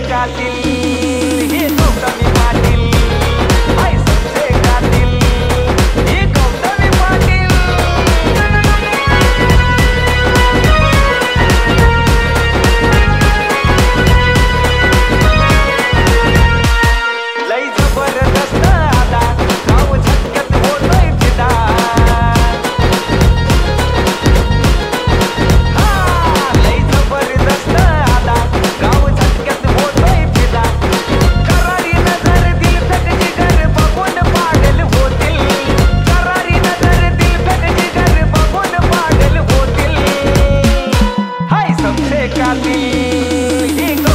कातील हे गौतमी पाटील हाय संशय कातील हे गौतमी पाटील लई जबरदस्त आला गाव झटक्यात होतोय फिदा लई जबरदस्त आला गाव झटक्यात होतोय फिदा करारी नजर दिल फेक जिगर बघून पागल होतील करारी नजर दिल फेक जिगर बघून पागल होतील हाय संशय कातील